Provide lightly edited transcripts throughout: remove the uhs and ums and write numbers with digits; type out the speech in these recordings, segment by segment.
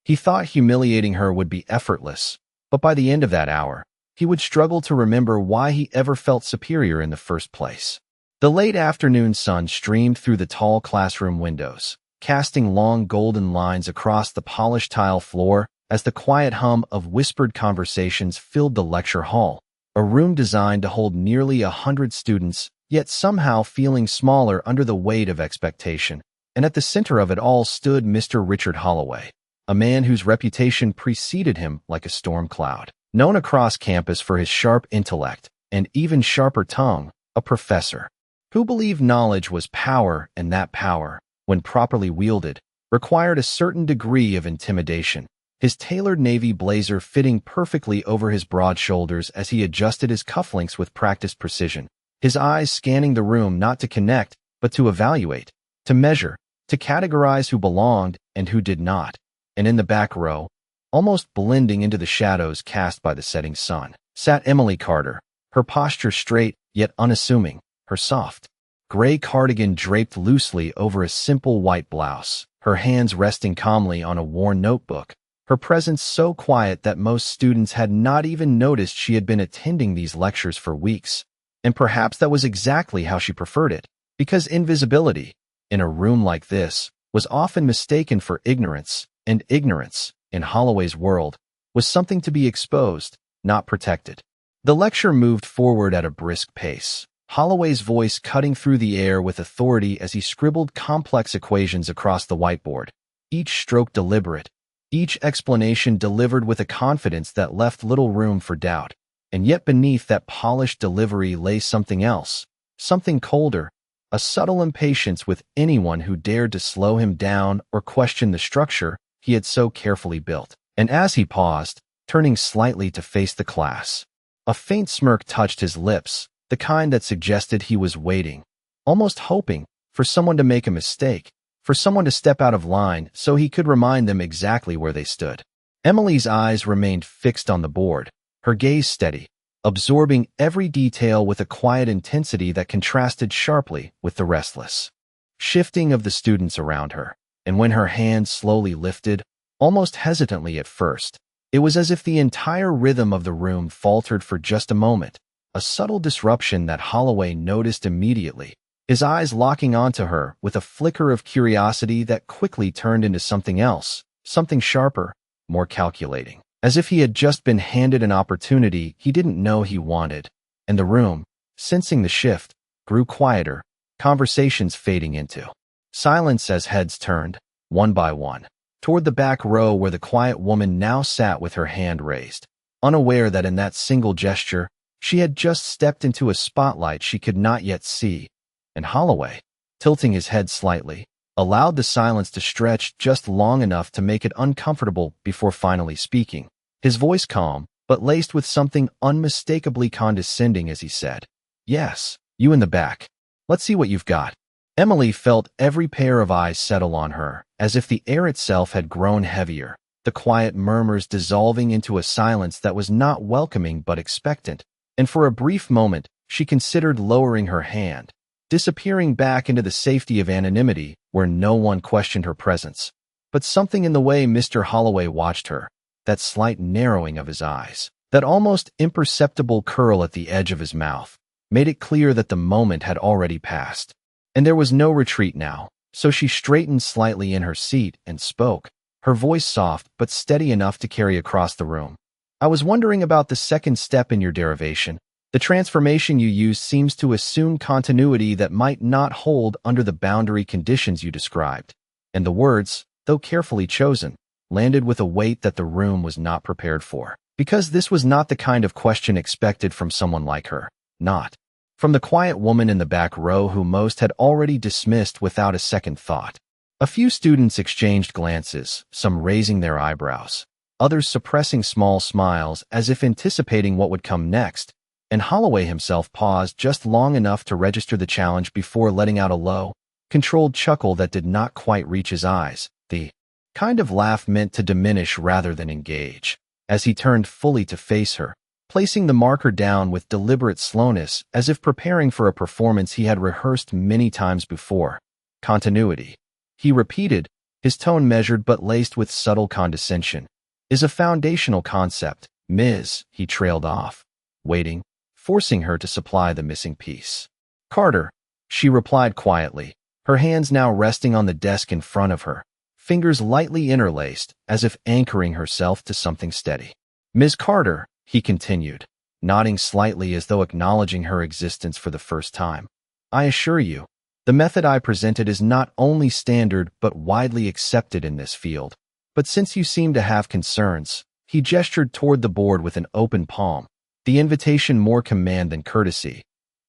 He thought humiliating her would be effortless, but by the end of that hour, he would struggle to remember why he ever felt superior in the first place. The late afternoon sun streamed through the tall classroom windows, casting long golden lines across the polished tile floor as the quiet hum of whispered conversations filled the lecture hall, a room designed to hold nearly 100 students, yet somehow feeling smaller under the weight of expectation. And at the center of it all stood Mr. Richard Holloway, a man whose reputation preceded him like a storm cloud. Known across campus for his sharp intellect and even sharper tongue, a professor who believed knowledge was power, and that power, when properly wielded, required a certain degree of intimidation. His tailored navy blazer fitting perfectly over his broad shoulders as he adjusted his cufflinks with practiced precision, his eyes scanning the room not to connect, but to evaluate, to measure, to categorize who belonged and who did not. And in the back row, almost blending into the shadows cast by the setting sun, sat Emily Carter, her posture straight yet unassuming, her soft, gray cardigan draped loosely over a simple white blouse, her hands resting calmly on a worn notebook, her presence so quiet that most students had not even noticed she had been attending these lectures for weeks. And perhaps that was exactly how she preferred it, because invisibility, in a room like this, was often mistaken for ignorance, and ignorance, in Holloway's world, was something to be exposed, not protected. The lecture moved forward at a brisk pace, Holloway's voice cutting through the air with authority as he scribbled complex equations across the whiteboard, each stroke deliberate, each explanation delivered with a confidence that left little room for doubt. And yet beneath that polished delivery lay something else, something colder, a subtle impatience with anyone who dared to slow him down or question the structure he had so carefully built. And as he paused, turning slightly to face the class, a faint smirk touched his lips, the kind that suggested he was waiting, almost hoping, for someone to make a mistake, for someone to step out of line so he could remind them exactly where they stood. Emily's eyes remained fixed on the board, her gaze steady, absorbing every detail with a quiet intensity that contrasted sharply with the restless shifting of the students around her. And when her hand slowly lifted, almost hesitantly at first, it was as if the entire rhythm of the room faltered for just a moment, a subtle disruption that Holloway noticed immediately, his eyes locking onto her with a flicker of curiosity that quickly turned into something else, something sharper, more calculating, as if he had just been handed an opportunity he didn't know he wanted. And the room, sensing the shift, grew quieter, conversations fading into silence as heads turned, one by one, toward the back row where the quiet woman now sat with her hand raised, unaware that in that single gesture, she had just stepped into a spotlight she could not yet see. And Holloway, tilting his head slightly, allowed the silence to stretch just long enough to make it uncomfortable before finally speaking, his voice calm, but laced with something unmistakably condescending as he said, "Yes, you in the back. Let's see what you've got." Emily felt every pair of eyes settle on her, as if the air itself had grown heavier, the quiet murmurs dissolving into a silence that was not welcoming but expectant. And for a brief moment, she considered lowering her hand, disappearing back into the safety of anonymity where no one questioned her presence. But something in the way Mr. Holloway watched her, that slight narrowing of his eyes, that almost imperceptible curl at the edge of his mouth, made it clear that the moment had already passed. And there was no retreat now, so she straightened slightly in her seat and spoke, her voice soft but steady enough to carry across the room. "I was wondering about the second step in your derivation. The transformation you use seems to assume continuity that might not hold under the boundary conditions you described." And the words, though carefully chosen, landed with a weight that the room was not prepared for, because this was not the kind of question expected from someone like her, not from the quiet woman in the back row who most had already dismissed without a second thought. A few students exchanged glances, some raising their eyebrows, others suppressing small smiles as if anticipating what would come next, and Holloway himself paused just long enough to register the challenge before letting out a low, controlled chuckle that did not quite reach his eyes, the kind of laugh meant to diminish rather than engage, as he turned fully to face her, placing the marker down with deliberate slowness as if preparing for a performance he had rehearsed many times before. "Continuity," he repeated, his tone measured but laced with subtle condescension. "Is a foundational concept, Ms." He trailed off, waiting, forcing her to supply the missing piece. "Carter," she replied quietly, her hands now resting on the desk in front of her, fingers lightly interlaced, as if anchoring herself to something steady. "Ms. Carter," he continued, nodding slightly as though acknowledging her existence for the first time. "I assure you, the method I presented is not only standard but widely accepted in this field. But since you seem to have concerns," he gestured toward the board with an open palm, the invitation more command than courtesy,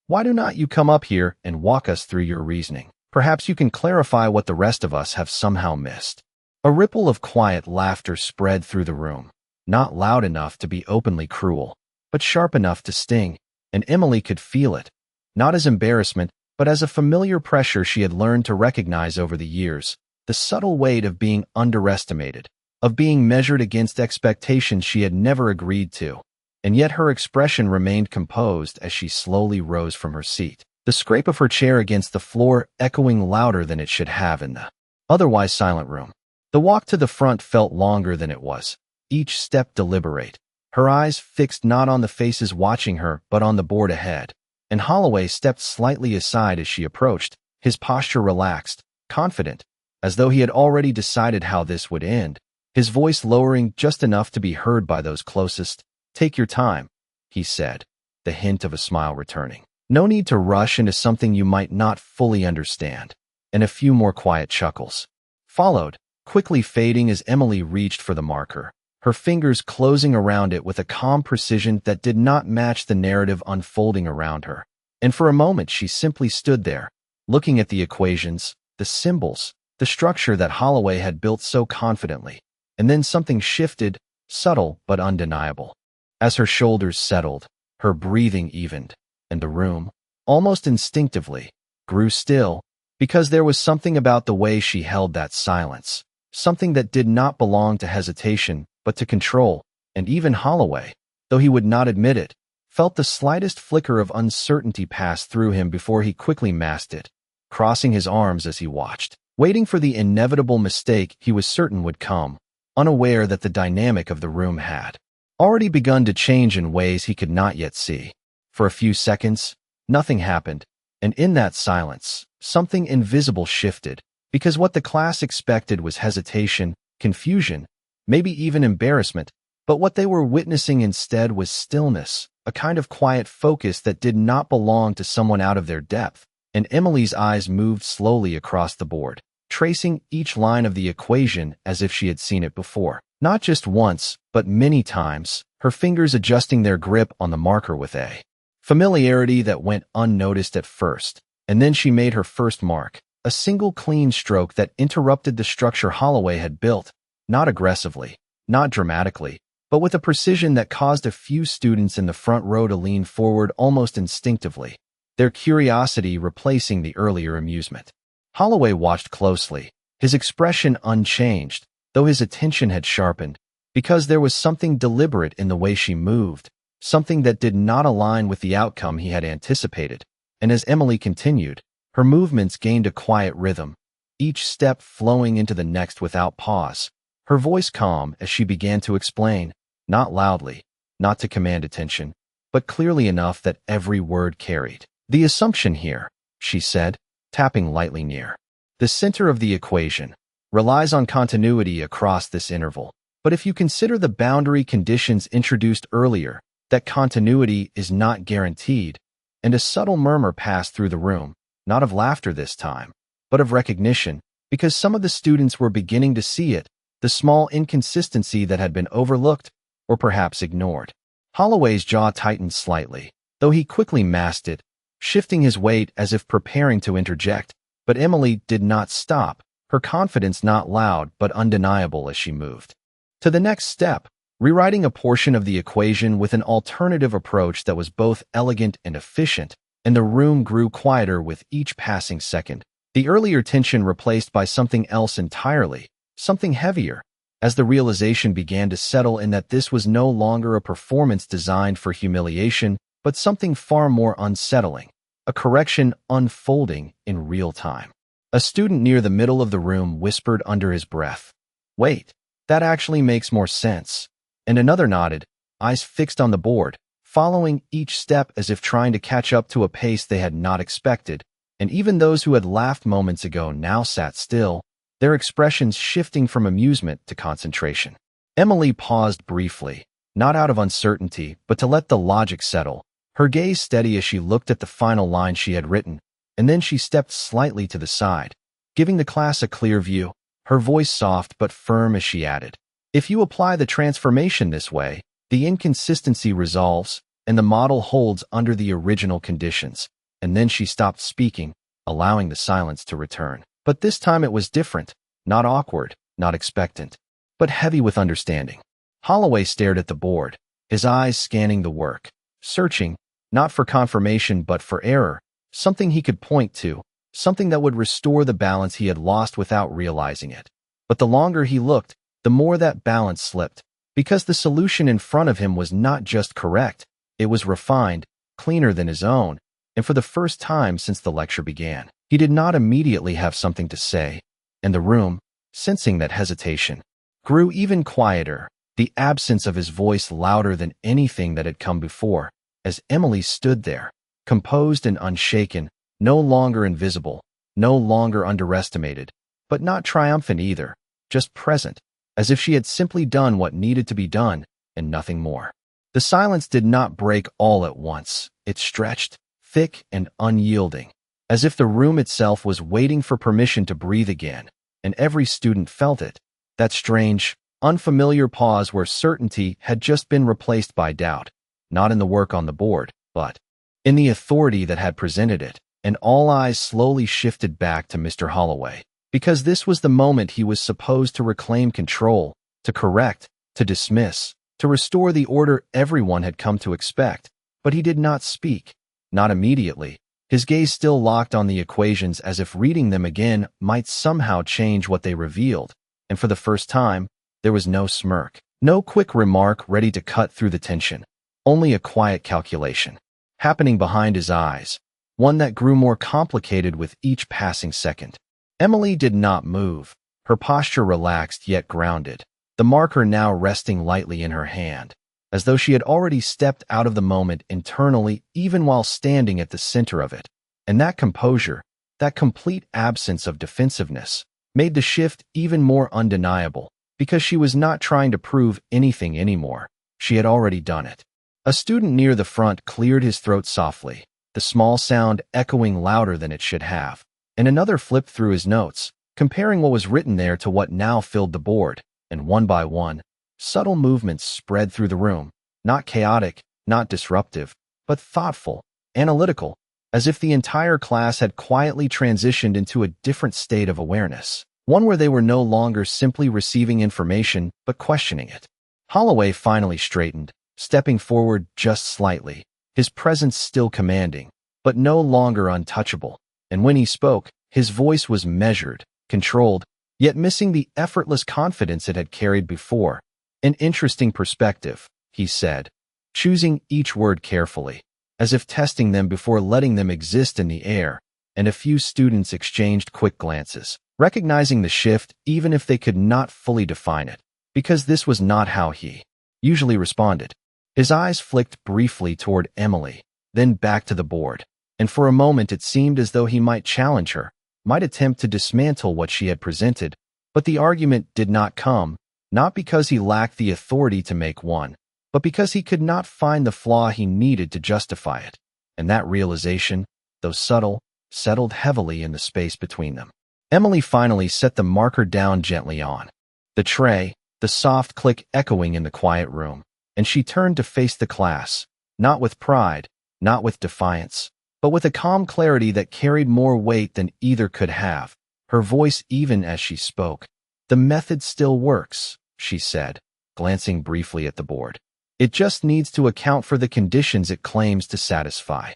"why do not you come up here and walk us through your reasoning? Perhaps you can clarify what the rest of us have somehow missed." A ripple of quiet laughter spread through the room, not loud enough to be openly cruel, but sharp enough to sting, and Emily could feel it, not as embarrassment, but as a familiar pressure she had learned to recognize over the years, the subtle weight of being underestimated, of being measured against expectations she had never agreed to. And yet her expression remained composed as she slowly rose from her seat, the scrape of her chair against the floor echoing louder than it should have in the otherwise silent room. The walk to the front felt longer than it was, each step deliberate, her eyes fixed not on the faces watching her but on the board ahead. And Holloway stepped slightly aside as she approached, his posture relaxed, confident, as though he had already decided how this would end, his voice lowering just enough to be heard by those closest. "Take your time," he said, the hint of a smile returning. "No need to rush into something you might not fully understand." And a few more quiet chuckles followed, quickly fading as Emily reached for the marker, her fingers closing around it with a calm precision that did not match the narrative unfolding around her. And for a moment she simply stood there, looking at the equations, the symbols, the structure that Holloway had built so confidently. And then something shifted, subtle but undeniable. As her shoulders settled, her breathing evened, and the room, almost instinctively, grew still, because there was something about the way she held that silence, something that did not belong to hesitation, but to control. And even Holloway, though he would not admit it, felt the slightest flicker of uncertainty pass through him before he quickly masked it, crossing his arms as he watched, waiting for the inevitable mistake he was certain would come, unaware that the dynamic of the room had already begun to change in ways he could not yet see. For a few seconds, nothing happened, and in that silence, something invisible shifted, because what the class expected was hesitation, confusion, maybe even embarrassment, but what they were witnessing instead was stillness, a kind of quiet focus that did not belong to someone out of their depth. And Emily's eyes moved slowly across the board, tracing each line of the equation as if she had seen it before. Not just once, but many times, her fingers adjusting their grip on the marker with a familiarity that went unnoticed at first. And then she made her first mark, a single clean stroke that interrupted the structure Holloway had built, not aggressively, not dramatically, but with a precision that caused a few students in the front row to lean forward almost instinctively, their curiosity replacing the earlier amusement. Holloway watched closely, his expression unchanged, though his attention had sharpened, because there was something deliberate in the way she moved, something that did not align with the outcome he had anticipated. And as Emily continued, her movements gained a quiet rhythm, each step flowing into the next without pause, her voice calm as she began to explain, not loudly, not to command attention, but clearly enough that every word carried. "The assumption here," she said, tapping lightly near the center of the equation, "relies on continuity across this interval. But if you consider the boundary conditions introduced earlier, that continuity is not guaranteed." And a subtle murmur passed through the room, not of laughter this time, but of recognition, because some of the students were beginning to see it, the small inconsistency that had been overlooked, or perhaps ignored. Holloway's jaw tightened slightly, though he quickly masked it, shifting his weight as if preparing to interject. But Emily did not stop, her confidence not loud but undeniable as she moved to the next step, rewriting a portion of the equation with an alternative approach that was both elegant and efficient, and the room grew quieter with each passing second, the earlier tension replaced by something else entirely, something heavier, as the realization began to settle in that this was no longer a performance designed for humiliation, but something far more unsettling, a correction unfolding in real time. A student near the middle of the room whispered under his breath, "Wait, that actually makes more sense." And another nodded, eyes fixed on the board, following each step as if trying to catch up to a pace they had not expected. And even those who had laughed moments ago now sat still, their expressions shifting from amusement to concentration. Emily paused briefly, not out of uncertainty, but to let the logic settle, her gaze steady as she looked at the final line she had written, and then she stepped slightly to the side, giving the class a clear view, her voice soft but firm as she added, "If you apply the transformation this way, the inconsistency resolves, and the model holds under the original conditions." And then she stopped speaking, allowing the silence to return. But this time it was different, not awkward, not expectant, but heavy with understanding. Holloway stared at the board, his eyes scanning the work, searching, not for confirmation but for error, something he could point to, something that would restore the balance he had lost without realizing it. But the longer he looked, the more that balance slipped, because the solution in front of him was not just correct, it was refined, cleaner than his own, and for the first time since the lecture began, he did not immediately have something to say, and the room, sensing that hesitation, grew even quieter, the absence of his voice louder than anything that had come before, as Emily stood there, composed and unshaken, no longer invisible, no longer underestimated, but not triumphant either, just present, as if she had simply done what needed to be done, and nothing more. The silence did not break all at once. It stretched, thick and unyielding, as if the room itself was waiting for permission to breathe again, and every student felt it, that strange, unfamiliar pause where certainty had just been replaced by doubt, not in the work on the board, but in the authority that had presented it. And all eyes slowly shifted back to Mr. Holloway, because this was the moment he was supposed to reclaim control, to correct, to dismiss, to restore the order everyone had come to expect. But he did not speak. Not immediately, his gaze still locked on the equations as if reading them again might somehow change what they revealed, and for the first time, there was no smirk, no quick remark ready to cut through the tension, only a quiet calculation, happening behind his eyes, one that grew more complicated with each passing second. Emily did not move, her posture relaxed yet grounded, the marker now resting lightly in her hand, as though she had already stepped out of the moment internally even while standing at the center of it. And that composure, that complete absence of defensiveness, made the shift even more undeniable, because she was not trying to prove anything anymore. She had already done it. A student near the front cleared his throat softly, the small sound echoing louder than it should have, and another flipped through his notes, comparing what was written there to what now filled the board, and one by one, subtle movements spread through the room, not chaotic, not disruptive, but thoughtful, analytical, as if the entire class had quietly transitioned into a different state of awareness, one where they were no longer simply receiving information but questioning it. Holloway finally straightened, stepping forward just slightly, his presence still commanding, but no longer untouchable, and when he spoke, his voice was measured, controlled, yet missing the effortless confidence it had carried before. "An interesting perspective," he said, choosing each word carefully, as if testing them before letting them exist in the air, and a few students exchanged quick glances, recognizing the shift even if they could not fully define it, because this was not how he usually responded. His eyes flicked briefly toward Emily, then back to the board, and for a moment it seemed as though he might challenge her, might attempt to dismantle what she had presented, but the argument did not come, not because he lacked the authority to make one, but because he could not find the flaw he needed to justify it, and that realization, though subtle, settled heavily in the space between them. Emily finally set the marker down gently on the tray, the soft click echoing in the quiet room, and she turned to face the class, not with pride, not with defiance, but with a calm clarity that carried more weight than either could have, her voice even as she spoke. "The method still works," she said, glancing briefly at the board. "It just needs to account for the conditions it claims to satisfy."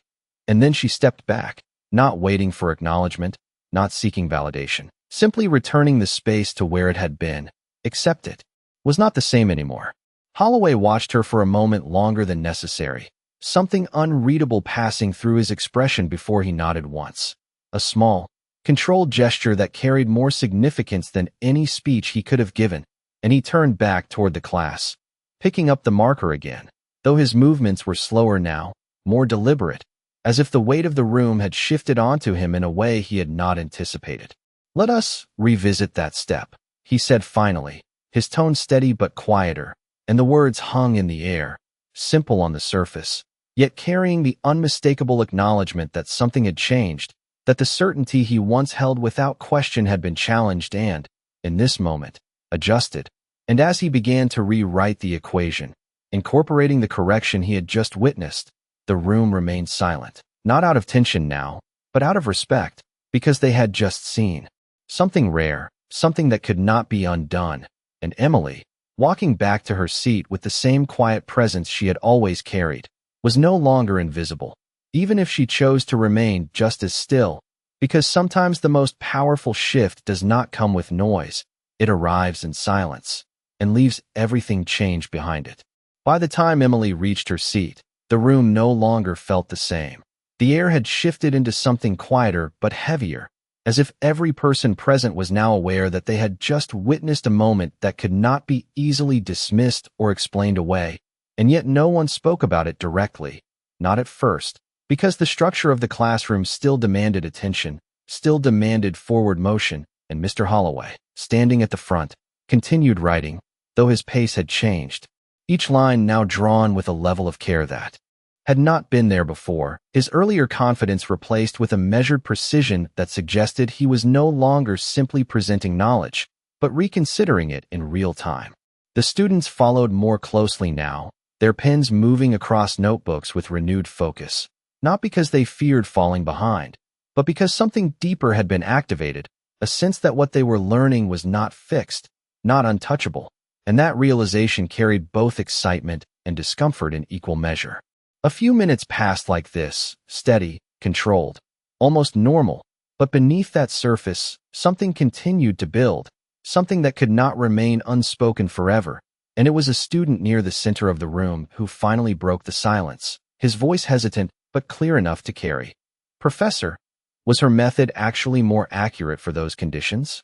And then she stepped back, not waiting for acknowledgement, not seeking validation, simply returning the space to where it had been, except it was not the same anymore. Holloway watched her for a moment longer than necessary, something unreadable passing through his expression before he nodded once. A small, controlled gesture that carried more significance than any speech he could have given, and he turned back toward the class, picking up the marker again, though his movements were slower now, more deliberate, as if the weight of the room had shifted onto him in a way he had not anticipated. "Let us revisit that step," he said finally, his tone steady but quieter, and the words hung in the air, simple on the surface, yet carrying the unmistakable acknowledgement that something had changed, that the certainty he once held without question had been challenged and, in this moment, adjusted. And as he began to rewrite the equation, incorporating the correction he had just witnessed, the room remained silent, not out of tension now, but out of respect, because they had just seen something rare, something that could not be undone, and Emily, walking back to her seat with the same quiet presence she had always carried, was no longer invisible, even if she chose to remain just as still, because sometimes the most powerful shift does not come with noise, it arrives in silence, and leaves everything changed behind it. By the time Emily reached her seat, the room no longer felt the same. The air had shifted into something quieter but heavier, as if every person present was now aware that they had just witnessed a moment that could not be easily dismissed or explained away, and yet no one spoke about it directly, not at first, because the structure of the classroom still demanded attention, still demanded forward motion, and Mr. Holloway, standing at the front, continued writing, though his pace had changed, each line now drawn with a level of care that had not been there before, his earlier confidence replaced with a measured precision that suggested he was no longer simply presenting knowledge, but reconsidering it in real time. The students followed more closely now, their pens moving across notebooks with renewed focus, not because they feared falling behind, but because something deeper had been activated, a sense that what they were learning was not fixed, not untouchable, and that realization carried both excitement and discomfort in equal measure. A few minutes passed like this, steady, controlled, almost normal, but beneath that surface, something continued to build, something that could not remain unspoken forever, and it was a student near the center of the room who finally broke the silence, his voice hesitant but clear enough to carry. "Professor, was her method actually more accurate for those conditions?"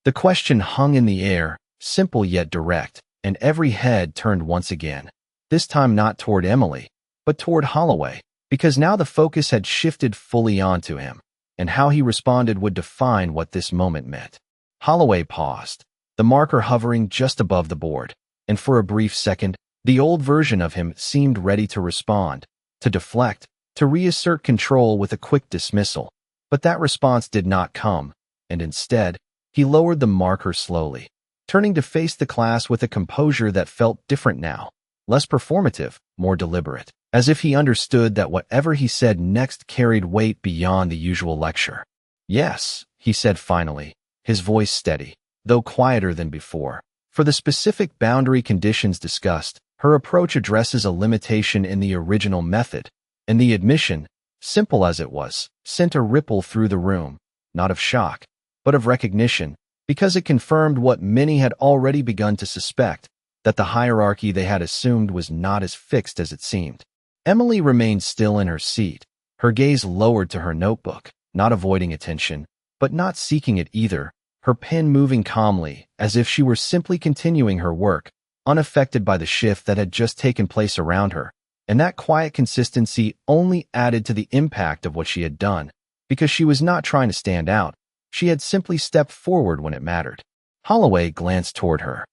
The question hung in the air, simple yet direct, and every head turned once again, this time not toward Emily, but toward Holloway, because now the focus had shifted fully onto him, and how he responded would define what this moment meant. Holloway paused, the marker hovering just above the board, and for a brief second, the old version of him seemed ready to respond, to deflect, to reassert control with a quick dismissal. But that response did not come, and instead, he lowered the marker slowly, turning to face the class with a composure that felt different now, less performative, more deliberate, as if he understood that whatever he said next carried weight beyond the usual lecture. "Yes," he said finally, his voice steady, though quieter than before. "For the specific boundary conditions discussed, her approach addresses a limitation in the original method, and the admission, simple as it was, sent a ripple through the room, not of shock, but of recognition, because it confirmed what many had already begun to suspect, that the hierarchy they had assumed was not as fixed as it seemed." Emily remained still in her seat, her gaze lowered to her notebook, not avoiding attention, but not seeking it either, her pen moving calmly, as if she were simply continuing her work, unaffected by the shift that had just taken place around her. And that quiet consistency only added to the impact of what she had done, because she was not trying to stand out, she had simply stepped forward when it mattered. Holloway glanced toward her,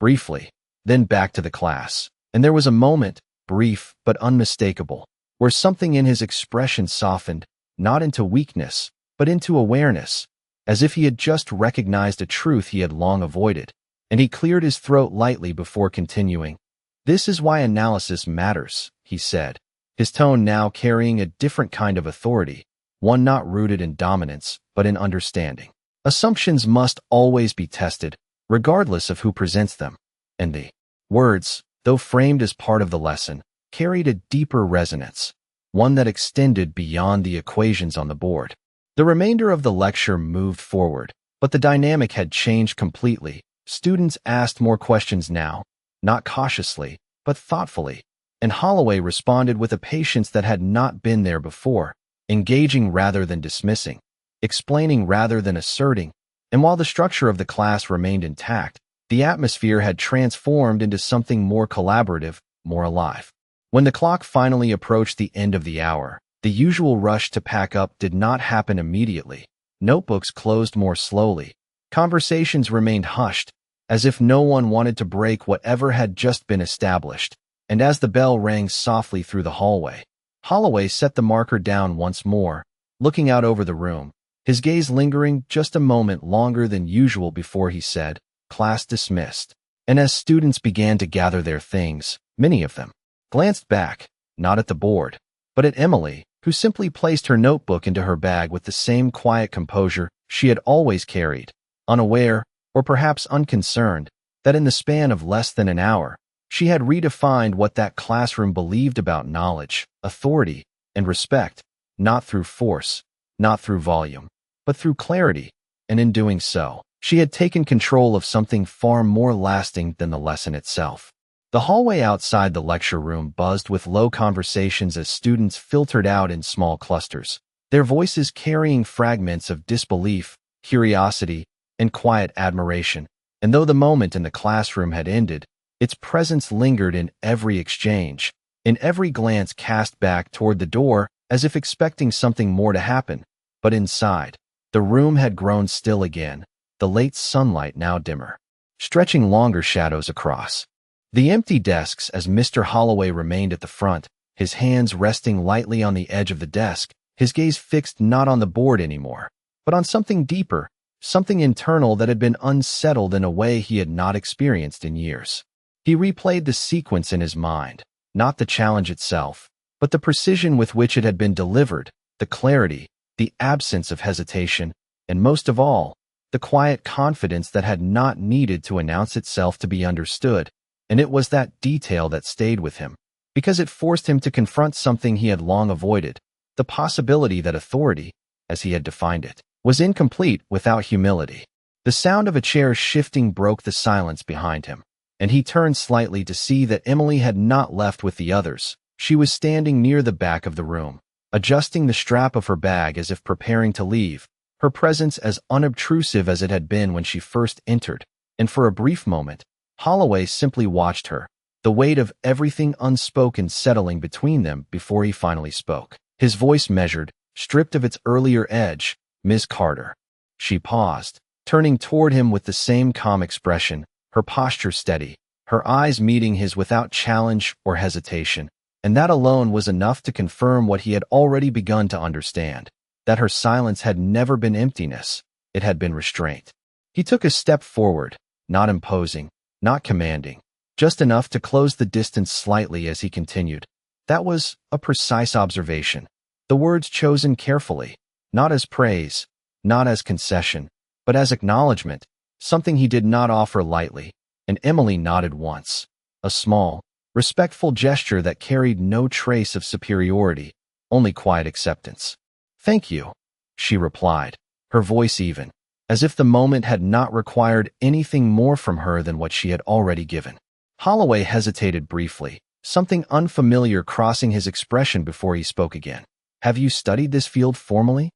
briefly, then back to the class, and there was a moment, brief but unmistakable, where something in his expression softened, not into weakness, but into awareness, as if he had just recognized a truth he had long avoided, and he cleared his throat lightly before continuing. "This is why analysis matters," he said, his tone now carrying a different kind of authority, one not rooted in dominance, but in understanding. "Assumptions must always be tested, regardless of who presents them," and the words, though framed as part of the lesson, carried a deeper resonance, one that extended beyond the equations on the board. The remainder of the lecture moved forward, but the dynamic had changed completely. Students asked more questions now, not cautiously, but thoughtfully, and Holloway responded with a patience that had not been there before, engaging rather than dismissing. explaining rather than asserting, and while the structure of the class remained intact, the atmosphere had transformed into something more collaborative, more alive. When the clock finally approached the end of the hour, the usual rush to pack up did not happen immediately. Notebooks closed more slowly. Conversations remained hushed, as if no one wanted to break whatever had just been established. And as the bell rang softly through the hallway, Holloway set the marker down once more, looking out over the room, his gaze lingering just a moment longer than usual before he said, "Class dismissed." And as students began to gather their things, many of them glanced back, not at the board, but at Emily, who simply placed her notebook into her bag with the same quiet composure she had always carried, unaware, or perhaps unconcerned, that in the span of less than an hour, she had redefined what that classroom believed about knowledge, authority, and respect, not through force, not through volume, but through clarity, and in doing so, she had taken control of something far more lasting than the lesson itself. The hallway outside the lecture room buzzed with low conversations as students filtered out in small clusters, their voices carrying fragments of disbelief, curiosity, and quiet admiration. And though the moment in the classroom had ended, its presence lingered in every exchange, in every glance cast back toward the door as if expecting something more to happen. But inside, the room had grown still again, the late sunlight now dimmer, stretching longer shadows across the empty desks as Mr. Holloway remained at the front, his hands resting lightly on the edge of the desk, his gaze fixed not on the board anymore, but on something deeper, something internal that had been unsettled in a way he had not experienced in years. He replayed the sequence in his mind, not the challenge itself, but the precision with which it had been delivered, the clarity, the absence of hesitation, and most of all, the quiet confidence that had not needed to announce itself to be understood. And it was that detail that stayed with him, because it forced him to confront something he had long avoided, the possibility that authority, as he had defined it, was incomplete without humility. The sound of a chair shifting broke the silence behind him, and he turned slightly to see that Emily had not left with the others. She was standing near the back of the room, adjusting the strap of her bag as if preparing to leave, her presence as unobtrusive as it had been when she first entered, and for a brief moment, Holloway simply watched her, the weight of everything unspoken settling between them before he finally spoke. His voice measured, stripped of its earlier edge. "Miss Carter." She paused, turning toward him with the same calm expression, her posture steady, her eyes meeting his without challenge or hesitation, and that alone was enough to confirm what he had already begun to understand, that her silence had never been emptiness, it had been restraint. He took a step forward, not imposing, not commanding, just enough to close the distance slightly as he continued. That was a precise observation, the words chosen carefully, not as praise, not as concession, but as acknowledgement, something he did not offer lightly, and Emily nodded once, a small, respectful gesture that carried no trace of superiority, only quiet acceptance. "Thank you," she replied, her voice even, as if the moment had not required anything more from her than what she had already given. Holloway hesitated briefly, something unfamiliar crossing his expression before he spoke again. "Have you studied this field formally?"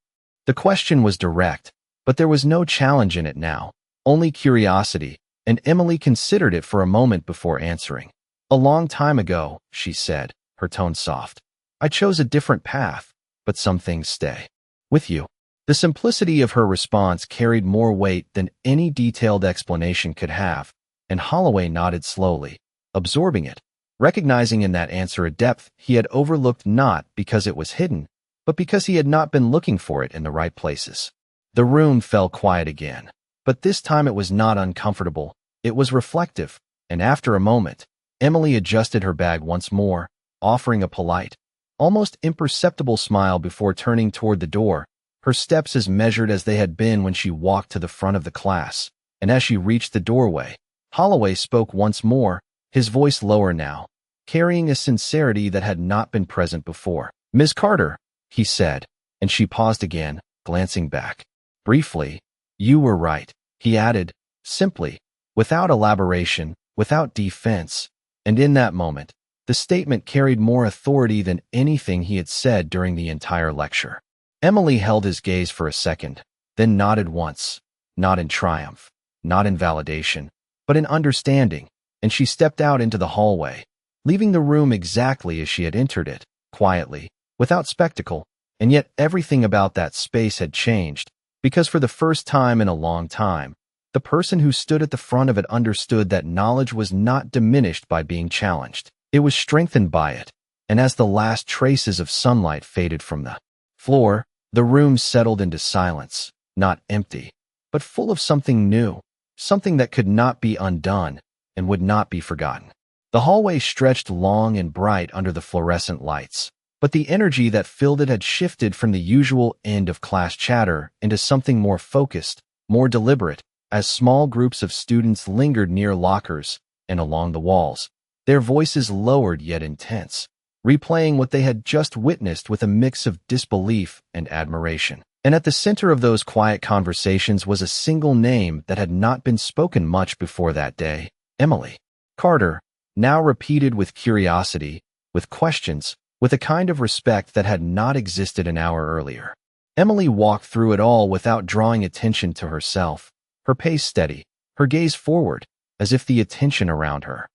The question was direct, but there was no challenge in it now, only curiosity, and Emily considered it for a moment before answering. "A long time ago," she said, her tone soft. "I chose a different path, but some things stay with you." The simplicity of her response carried more weight than any detailed explanation could have, and Holloway nodded slowly, absorbing it, recognizing in that answer a depth he had overlooked not because it was hidden, but because he had not been looking for it in the right places. The room fell quiet again, but this time it was not uncomfortable, it was reflective, and after a moment, Emily adjusted her bag once more, offering a polite, almost imperceptible smile before turning toward the door, her steps as measured as they had been when she walked to the front of the class. And as she reached the doorway, Holloway spoke once more, his voice lower now, carrying a sincerity that had not been present before. "Miss Carter," he said, and she paused again, glancing back. Briefly, "You were right," he added, simply, without elaboration, without defense, and in that moment, the statement carried more authority than anything he had said during the entire lecture. Emily held his gaze for a second, then nodded once, not in triumph, not in validation, but in understanding, and she stepped out into the hallway, leaving the room exactly as she had entered it, quietly, without spectacle, and yet everything about that space had changed, because for the first time in a long time, the person who stood at the front of it understood that knowledge was not diminished by being challenged. It was strengthened by it, and as the last traces of sunlight faded from the floor, the room settled into silence, not empty, but full of something new, something that could not be undone and would not be forgotten. The hallway stretched long and bright under the fluorescent lights, but the energy that filled it had shifted from the usual end-of-class chatter into something more focused, more deliberate, as small groups of students lingered near lockers and along the walls, their voices lowered yet intense, replaying what they had just witnessed with a mix of disbelief and admiration. And at the center of those quiet conversations was a single name that had not been spoken much before that day: Emily. Carter, now repeated with curiosity, with questions, with a kind of respect that had not existed an hour earlier. Emily walked through it all without drawing attention to herself, her pace steady, her gaze forward, as if the attention around her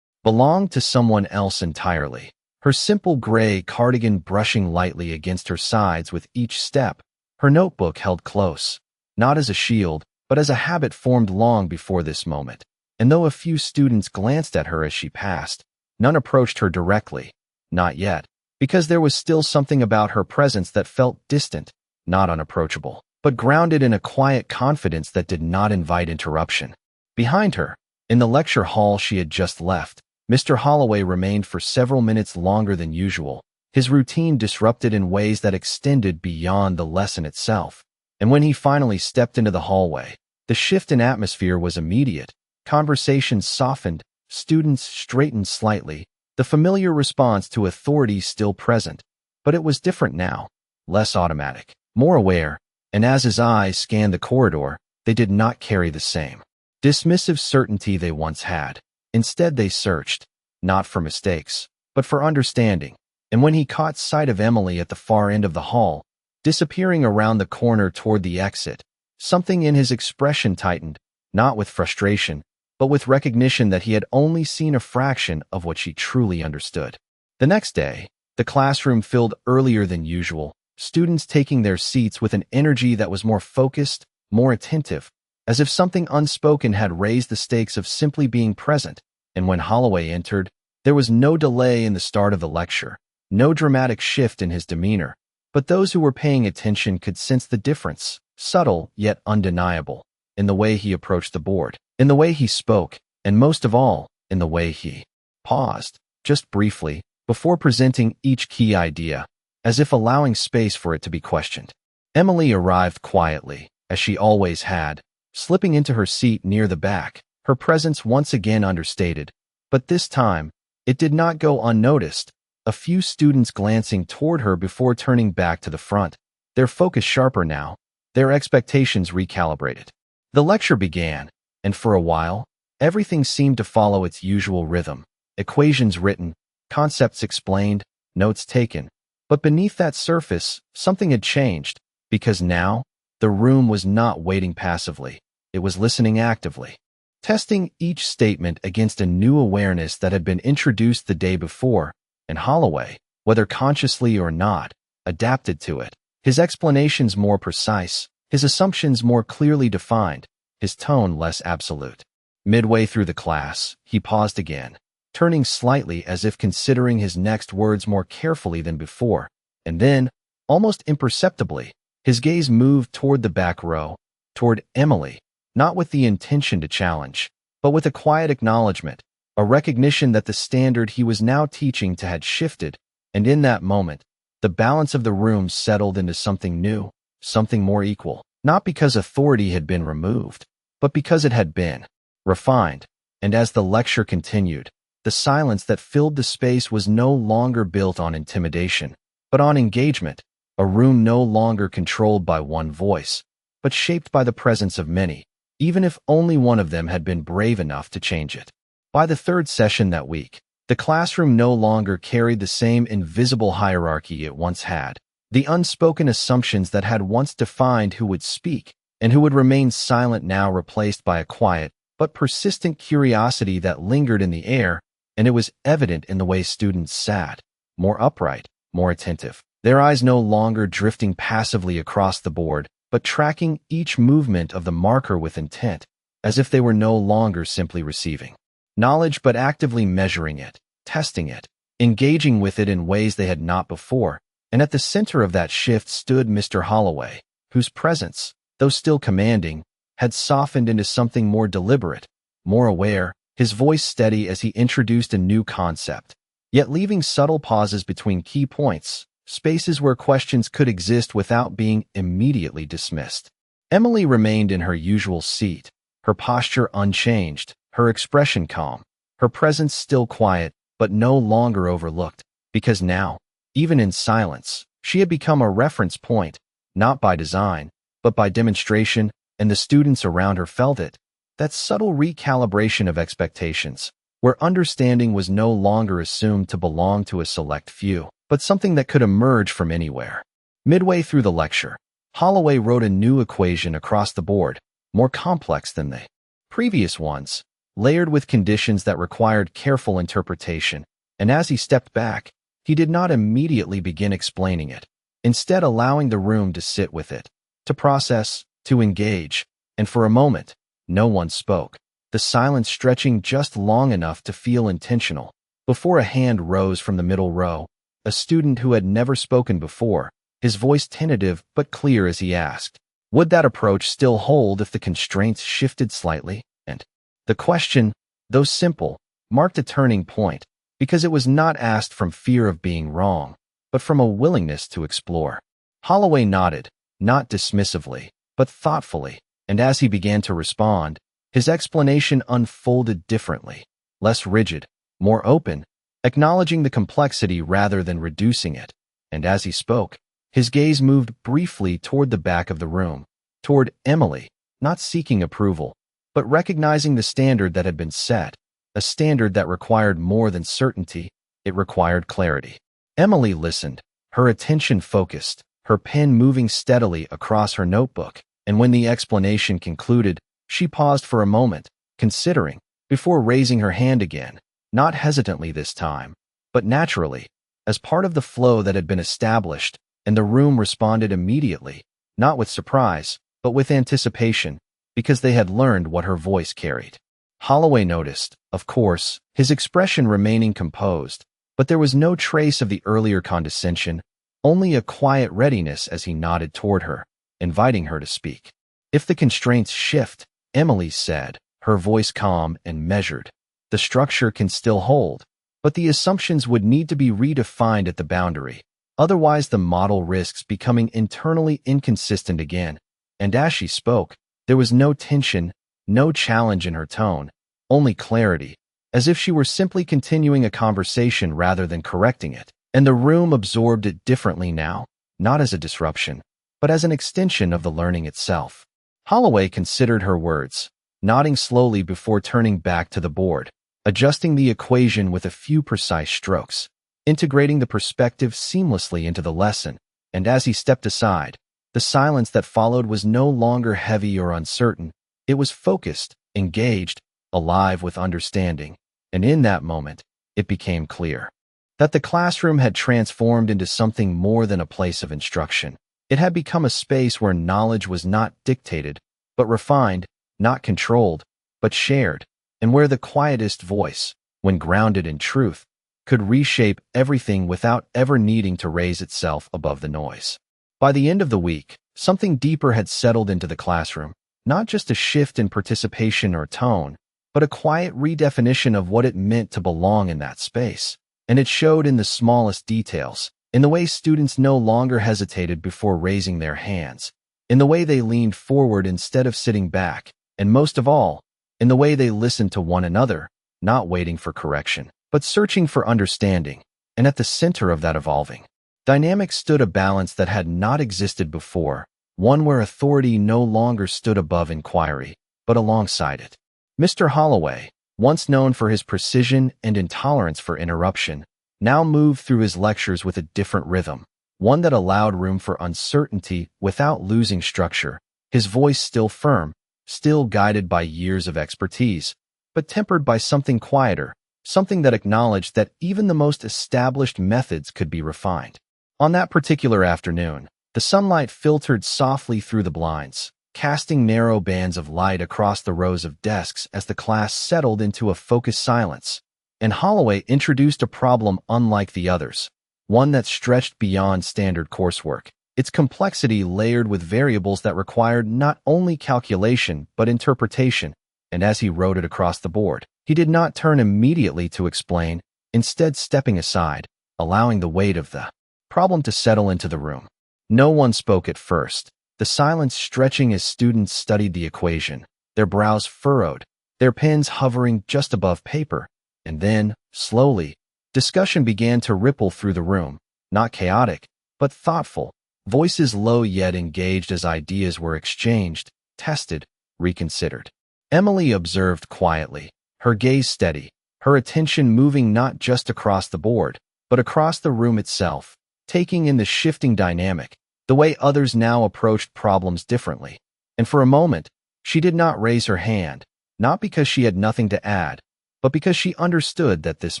belonged to someone else entirely, her simple gray cardigan brushing lightly against her sides with each step, her notebook held close, not as a shield, but as a habit formed long before this moment. And though a few students glanced at her as she passed, none approached her directly, not yet, because there was still something about her presence that felt distant, not unapproachable, but grounded in a quiet confidence that did not invite interruption. Behind her, in the lecture hall she had just left, Mr. Holloway remained for several minutes longer than usual, his routine disrupted in ways that extended beyond the lesson itself. And when he finally stepped into the hallway, the shift in atmosphere was immediate. Conversations softened, students straightened slightly, the familiar response to authority still present. But it was different now, less automatic, more aware, and as his eyes scanned the corridor, they did not carry the same dismissive certainty they once had. Instead, they searched, not for mistakes, but for understanding. And when he caught sight of Emily at the far end of the hall, disappearing around the corner toward the exit, something in his expression tightened, not with frustration, but with recognition that he had only seen a fraction of what she truly understood. The next day, the classroom filled earlier than usual, students taking their seats with an energy that was more focused, more attentive, as if something unspoken had raised the stakes of simply being present. And when Holloway entered, there was no delay in the start of the lecture, no dramatic shift in his demeanor, but those who were paying attention could sense the difference, subtle yet undeniable, in the way he approached the board, in the way he spoke, and most of all, in the way he paused, just briefly, before presenting each key idea, as if allowing space for it to be questioned. Emily arrived quietly, as she always had, slipping into her seat near the back, her presence once again understated. But this time, it did not go unnoticed, a few students glancing toward her before turning back to the front, their focus sharper now, their expectations recalibrated. The lecture began, and for a while, everything seemed to follow its usual rhythm, equations written, concepts explained, notes taken. But beneath that surface, something had changed, because now, the room was not waiting passively, it was listening actively, testing each statement against a new awareness that had been introduced the day before, and Holloway, whether consciously or not, adapted to it, his explanations more precise, his assumptions more clearly defined, his tone less absolute. Midway through the class, he paused again, turning slightly as if considering his next words more carefully than before, and then, almost imperceptibly, his gaze moved toward the back row, toward Emily, not with the intention to challenge, but with a quiet acknowledgement, a recognition that the standard he was now teaching to had shifted, and in that moment, the balance of the room settled into something new, something more equal, not because authority had been removed, but because it had been refined. And as the lecture continued, the silence that filled the space was no longer built on intimidation, but on engagement, a room no longer controlled by one voice, but shaped by the presence of many, even if only one of them had been brave enough to change it. By the third session that week, the classroom no longer carried the same invisible hierarchy it once had. The unspoken assumptions that had once defined who would speak and who would remain silent now replaced by a quiet but persistent curiosity that lingered in the air, and it was evident in the way students sat, more upright, more attentive, their eyes no longer drifting passively across the board, but tracking each movement of the marker with intent, as if they were no longer simply receiving knowledge but actively measuring it, testing it, engaging with it in ways they had not before. And at the center of that shift stood Mr. Holloway, whose presence, though still commanding, had softened into something more deliberate, more aware, his voice steady as he introduced a new concept, yet leaving subtle pauses between key points, spaces where questions could exist without being immediately dismissed. Emily remained in her usual seat, her posture unchanged, her expression calm, her presence still quiet, but no longer overlooked, because now, even in silence, she had become a reference point, not by design, but by demonstration, and the students around her felt it, that subtle recalibration of expectations, where understanding was no longer assumed to belong to a select few, but something that could emerge from anywhere. Midway through the lecture, Holloway wrote a new equation across the board, more complex than the previous ones, layered with conditions that required careful interpretation, and as he stepped back, he did not immediately begin explaining it, instead allowing the room to sit with it, to process, to engage, and for a moment, no one spoke, the silence stretching just long enough to feel intentional, before a hand rose from the middle row, a student who had never spoken before, his voice tentative but clear as he asked, would that approach still hold if the constraints shifted slightly? And the question, though simple, marked a turning point, because it was not asked from fear of being wrong, but from a willingness to explore. Holloway nodded, not dismissively, but thoughtfully, and as he began to respond, his explanation unfolded differently, less rigid, more open, acknowledging the complexity rather than reducing it, and as he spoke, his gaze moved briefly toward the back of the room, toward Emily, not seeking approval, but recognizing the standard that had been set, a standard that required more than certainty, it required clarity. Emily listened, her attention focused, her pen moving steadily across her notebook, and when the explanation concluded, she paused for a moment, considering, before raising her hand again, not hesitantly this time, but naturally, as part of the flow that had been established, and the room responded immediately, not with surprise, but with anticipation, because they had learned what her voice carried. Holloway noticed, of course, his expression remaining composed, but there was no trace of the earlier condescension, only a quiet readiness as he nodded toward her, inviting her to speak. If the constraints shift, Emily said, her voice calm and measured, the structure can still hold, but the assumptions would need to be redefined at the boundary. Otherwise, the model risks becoming internally inconsistent again. And as she spoke, there was no tension, no challenge in her tone, only clarity, as if she were simply continuing a conversation rather than correcting it. And the room absorbed it differently now, not as a disruption, but as an extension of the learning itself. Holloway considered her words, nodding slowly before turning back to the board, adjusting the equation with a few precise strokes, integrating the perspective seamlessly into the lesson, and as he stepped aside, the silence that followed was no longer heavy or uncertain. It was focused, engaged, alive with understanding, and in that moment, it became clear that the classroom had transformed into something more than a place of instruction. It had become a space where knowledge was not dictated, but refined, not controlled, but shared, and where the quietest voice, when grounded in truth, could reshape everything without ever needing to raise itself above the noise. By the end of the week, something deeper had settled into the classroom, not just a shift in participation or tone, but a quiet redefinition of what it meant to belong in that space. And it showed in the smallest details, in the way students no longer hesitated before raising their hands, in the way they leaned forward instead of sitting back, and most of all, in the way they listened to one another, not waiting for correction, but searching for understanding. And at the center of that evolving dynamic stood a balance that had not existed before, one where authority no longer stood above inquiry, but alongside it. Mr. Holloway, once known for his precision and intolerance for interruption, now moved through his lectures with a different rhythm, one that allowed room for uncertainty without losing structure, his voice still firm, still guided by years of expertise, but tempered by something quieter, something that acknowledged that even the most established methods could be refined. On that particular afternoon, the sunlight filtered softly through the blinds, casting narrow bands of light across the rows of desks as the class settled into a focused silence. And Holloway introduced a problem unlike the others, one that stretched beyond standard coursework, its complexity layered with variables that required not only calculation but interpretation. And as he wrote it across the board, he did not turn immediately to explain, instead stepping aside, allowing the weight of the problem to settle into the room. No one spoke at first, the silence stretching as students studied the equation, their brows furrowed, their pens hovering just above paper. And then, slowly, discussion began to ripple through the room, not chaotic, but thoughtful, voices low yet engaged as ideas were exchanged, tested, reconsidered. Emily observed quietly, her gaze steady, her attention moving not just across the board, but across the room itself, taking in the shifting dynamic, the way others now approached problems differently. And for a moment, she did not raise her hand, not because she had nothing to add, but because she understood that this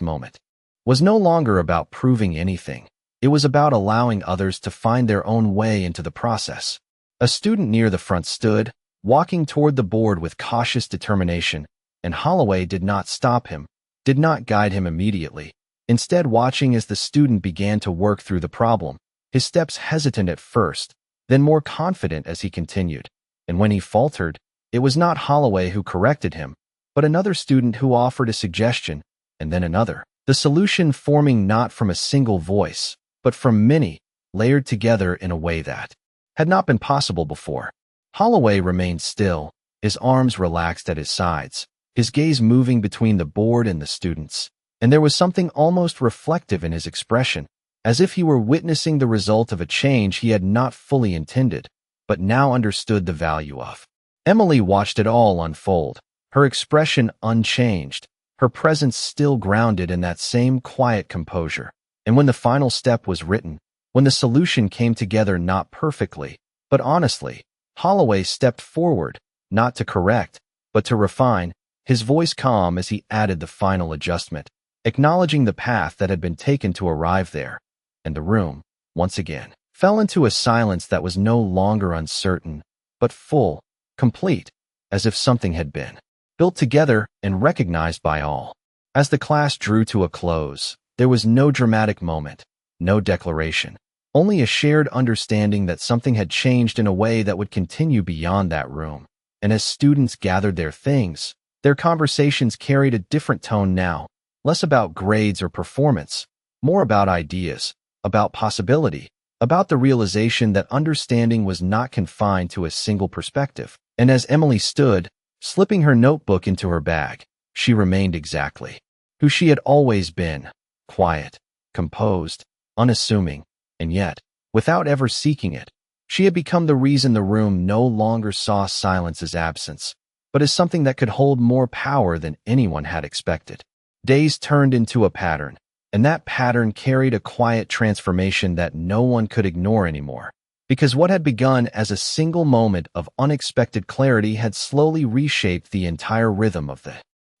moment was no longer about proving anything. It was about allowing others to find their own way into the process. A student near the front stood, walking toward the board with cautious determination, and Holloway did not stop him, did not guide him immediately, instead watching as the student began to work through the problem, his steps hesitant at first, then more confident as he continued. And when he faltered, it was not Holloway who corrected him, but another student who offered a suggestion, and then another. The solution forming not from a single voice, but from many, layered together in a way that had not been possible before. Holloway remained still, his arms relaxed at his sides, his gaze moving between the board and the students, and there was something almost reflective in his expression, as if he were witnessing the result of a change he had not fully intended, but now understood the value of. Emily watched it all unfold, her expression unchanged, her presence still grounded in that same quiet composure. And when the final step was written, when the solution came together not perfectly, but honestly, Holloway stepped forward, not to correct, but to refine, his voice calm as he added the final adjustment, acknowledging the path that had been taken to arrive there. And the room, once again, fell into a silence that was no longer uncertain, but full, complete, as if something had been built together and recognized by all. As the class drew to a close, there was no dramatic moment, no declaration, only a shared understanding that something had changed in a way that would continue beyond that room. And as students gathered their things, their conversations carried a different tone now, less about grades or performance, more about ideas, about possibility, about the realization that understanding was not confined to a single perspective. And as Emily stood, slipping her notebook into her bag, she remained exactly who she had always been, quiet, composed, unassuming, and yet, without ever seeking it, she had become the reason the room no longer saw silence as absence, but as something that could hold more power than anyone had expected. Days turned into a pattern, and that pattern carried a quiet transformation that no one could ignore anymore. Because what had begun as a single moment of unexpected clarity had slowly reshaped the entire rhythm of the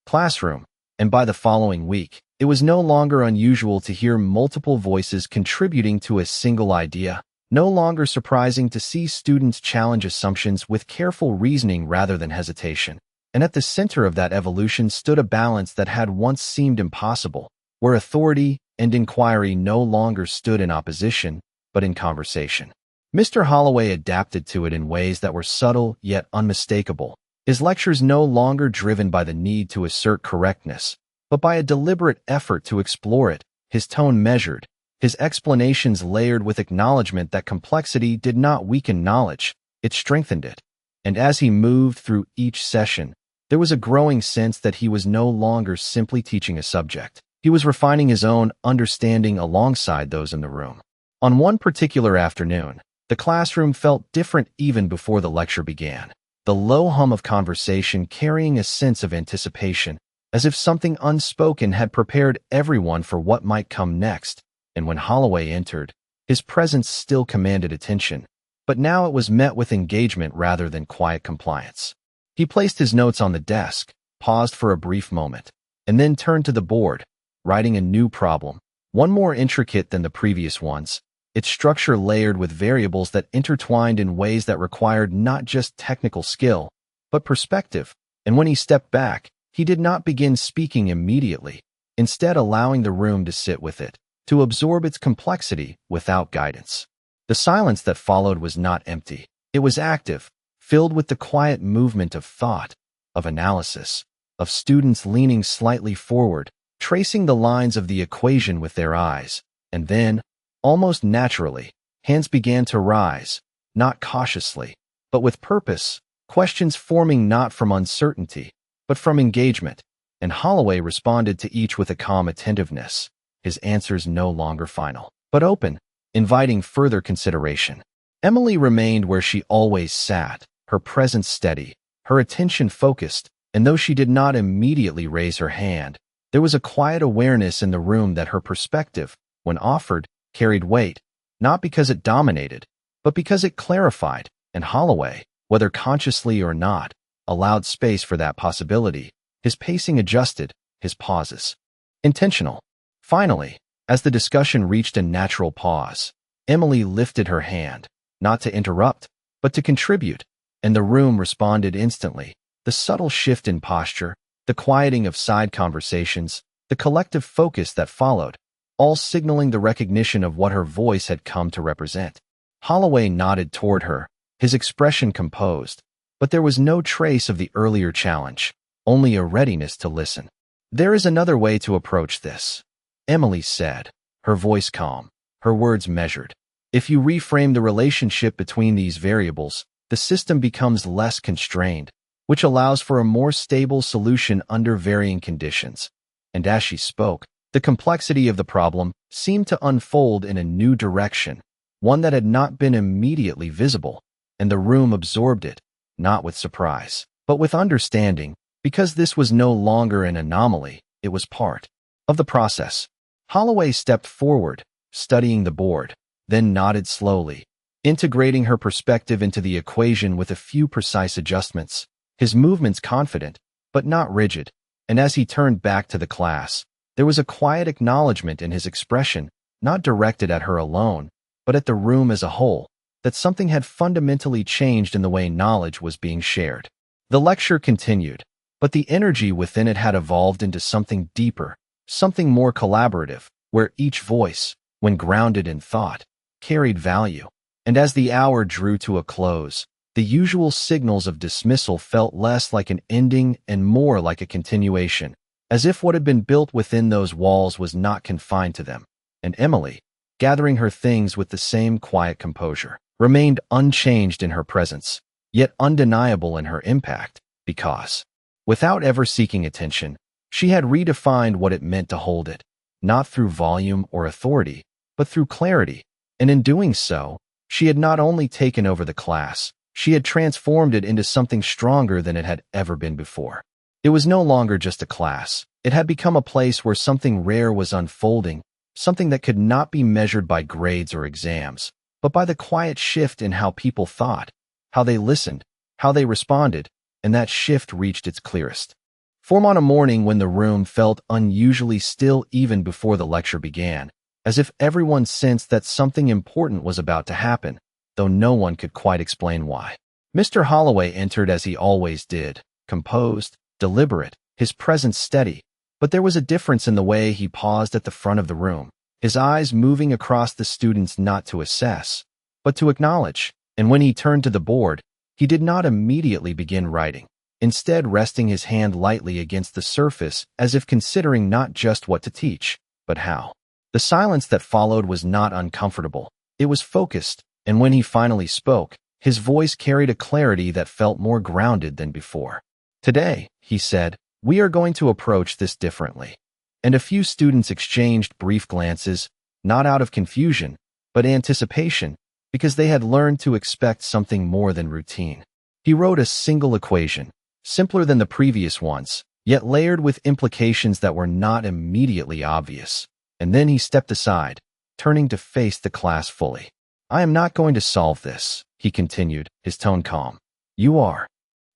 classroom, and by the following week, it was no longer unusual to hear multiple voices contributing to a single idea, no longer surprising to see students challenge assumptions with careful reasoning rather than hesitation. And at the center of that evolution stood a balance that had once seemed impossible, where authority and inquiry no longer stood in opposition, but in conversation. Mr. Holloway adapted to it in ways that were subtle yet unmistakable, his lectures no longer driven by the need to assert correctness, but by a deliberate effort to explore it, his tone measured, his explanations layered with acknowledgement that complexity did not weaken knowledge, it strengthened it. And as he moved through each session, there was a growing sense that he was no longer simply teaching a subject. He was refining his own understanding alongside those in the room. On one particular afternoon, the classroom felt different even before the lecture began, the low hum of conversation carrying a sense of anticipation, as if something unspoken had prepared everyone for what might come next. And when Holloway entered, His presence still commanded attention, but now it was met with engagement rather than quiet compliance. He placed his notes on the desk, paused for a brief moment, and then turned to the board, writing a new problem, one more intricate than the previous ones, its structure layered with variables that intertwined in ways that required not just technical skill, but perspective. And when he stepped back, he did not begin speaking immediately, instead allowing the room to sit with it, to absorb its complexity without guidance. The silence that followed was not empty. It was active, filled with the quiet movement of thought, of analysis, of students leaning slightly forward, tracing the lines of the equation with their eyes. And then, almost naturally, hands began to rise, not cautiously, but with purpose, questions forming not from uncertainty, but from engagement. And Holloway responded to each with a calm attentiveness, his answers no longer final, but open, inviting further consideration. Emily remained where she always sat, her presence steady, her attention focused, and though she did not immediately raise her hand, there was a quiet awareness in the room that her perspective, when offered, carried weight, not because it dominated, but because it clarified, and Holloway, whether consciously or not, allowed space for that possibility, his pacing adjusted, his pauses intentional. Finally, as the discussion reached a natural pause, Emily lifted her hand, not to interrupt, but to contribute, and the room responded instantly. The subtle shift in posture, the quieting of side conversations, the collective focus that followed, all signaling the recognition of what her voice had come to represent. Holloway nodded toward her, his expression composed, but there was no trace of the earlier challenge, only a readiness to listen. "There is another way to approach this," Emily said, her voice calm, her words measured. "If you reframe the relationship between these variables, the system becomes less constrained, which allows for a more stable solution under varying conditions." And as she spoke, the complexity of the problem seemed to unfold in a new direction, one that had not been immediately visible, and the room absorbed it, not with surprise, but with understanding, because this was no longer an anomaly, it was part of the process. Holloway stepped forward, studying the board, then nodded slowly, integrating her perspective into the equation with a few precise adjustments, his movements confident, but not rigid. And as he turned back to the class, there was a quiet acknowledgement in his expression, not directed at her alone, but at the room as a whole, that something had fundamentally changed in the way knowledge was being shared. The lecture continued, but the energy within it had evolved into something deeper, something more collaborative, where each voice, when grounded in thought, carried value. And as the hour drew to a close, the usual signals of dismissal felt less like an ending and more like a continuation, as if what had been built within those walls was not confined to them. And Emily, gathering her things with the same quiet composure, remained unchanged in her presence, yet undeniable in her impact, because, without ever seeking attention, she had redefined what it meant to hold it, not through volume or authority, but through clarity. And in doing so, she had not only taken over the class, she had transformed it into something stronger than it had ever been before. It was no longer just a class. It had become a place where something rare was unfolding, something that could not be measured by grades or exams, but by the quiet shift in how people thought, how they listened, how they responded, and that shift reached its clearest form on a morning when the room felt unusually still even before the lecture began, as if everyone sensed that something important was about to happen, though no one could quite explain why. Mr. Holloway entered as he always did, composed, deliberate, his presence steady, but there was a difference in the way he paused at the front of the room, his eyes moving across the students not to assess, but to acknowledge. And when he turned to the board, he did not immediately begin writing, instead resting his hand lightly against the surface as if considering not just what to teach, but how. The silence that followed was not uncomfortable. It was focused, and when he finally spoke, his voice carried a clarity that felt more grounded than before. "Today," he said, "we are going to approach this differently." And a few students exchanged brief glances, not out of confusion, but anticipation, because they had learned to expect something more than routine. He wrote a single equation, simpler than the previous ones, yet layered with implications that were not immediately obvious. And then he stepped aside, turning to face the class fully. "I am not going to solve this," he continued, his tone calm. "You are."